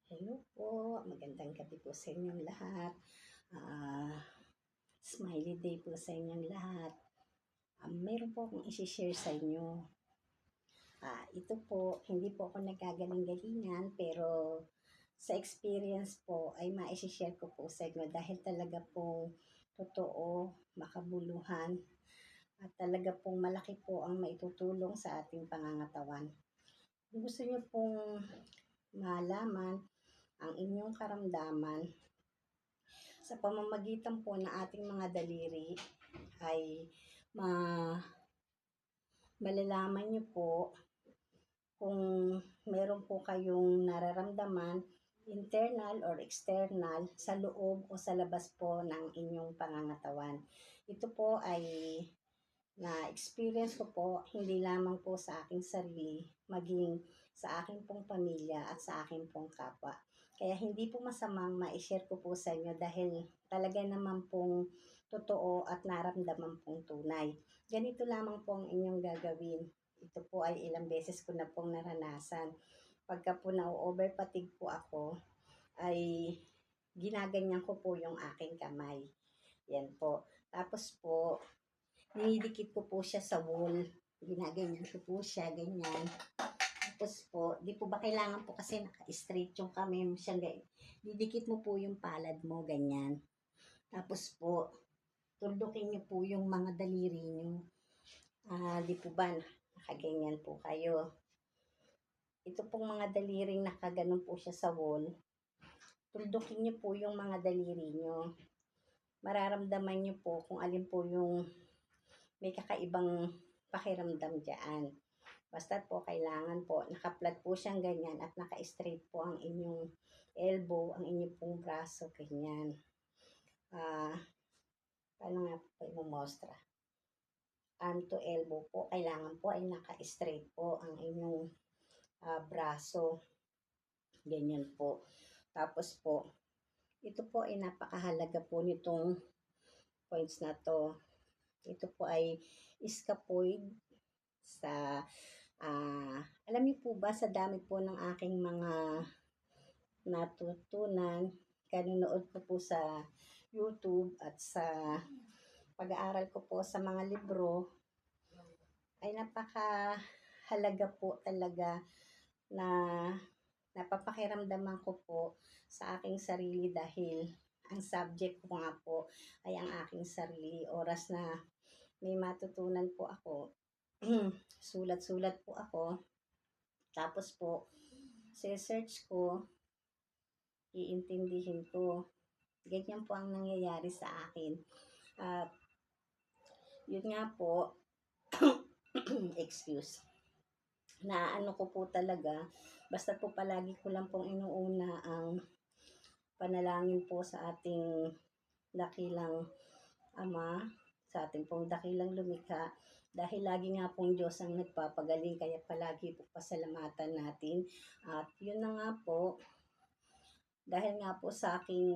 Hello po, magandang gabi po sa inyong lahat. Smiley day po sa inyong lahat. Meron po akong isi-share sa inyo. Ito po, hindi po ako nagkagaling-galingan, pero sa experience po ay ma-share ko po sa inyo dahil talaga pong totoo, makabuluhan, at talaga pong malaki po ang maitutulong sa ating pangangatawan. Kung gusto niyo pong malaman ang inyong karamdaman sa pamamagitan po ng ating mga daliri ay malalaman niyo po kung meron po kayong nararamdaman internal or external sa loob o sa labas po ng inyong pangangatawan. Ito po ay na-experience ko po hindi lamang po sa aking sarili, maging sa aking pong pamilya at sa aking pong kapwa. Kaya hindi po masamang ma-share ko po sa inyo dahil talaga naman pong totoo at naramdaman pong tunay. Ganito lamang po ang inyong gagawin. Ito po ay ilang beses ko na pong naranasan. Pagka po na-overfatigue po ako, ay ginaganyan ko po yung aking kamay. Yan po. Tapos po, dinidikit ko po siya sa wall. Ginaganyan ko po siya, ganyan. Tapos po, di po ba kailangan po kasi naka-straight yung kamay mo siya, ganyan. Didikit mo po yung palad mo, ganyan. Tapos po, tuldukin niyo po yung mga daliri niyo. Di po ba, nakaganyan po kayo. Ito pong mga daliring nakaganon po siya sa wall. Tuldukin niyo po yung mga daliri niyo. Mararamdaman niyo po kung alin po yung may kakaibang pakiramdam dyan. Basta po, kailangan po, naka-flat po siyang ganyan at naka-straight po ang inyong elbow, ang inyong pong braso, ganyan. Paano nga po i-mostra? Arm to elbow po, kailangan po ay naka-straight po ang inyong braso. Ganyan po. Tapos po, ito po ay napakahalaga po nitong points na to. Ito po ay scaphoid sa alam niyo po ba sa dami po ng aking mga natutunan, kanonood ko po sa YouTube at sa pag-aaral ko po sa mga libro, ay napakahalaga po talaga na napapakiramdaman ko po sa aking sarili dahil ang subject ko nga po ay ang aking sarili. Oras na may matutunan po ako, sulat-sulat po ako, tapos po, search ko, iintindihin ko. Ganyan po ang nangyayari sa akin. At yun nga po, excuse, na ano ko po talaga, basta po palagi ko lang pong inuuna ang panalangin po sa ating dakilang Ama, sa ating pong dakilang lumikha, dahil lagi nga pong Diyos ang nagpapagaling, kaya palagi po pasalamatan natin. At yun na nga po, dahil nga po sa aking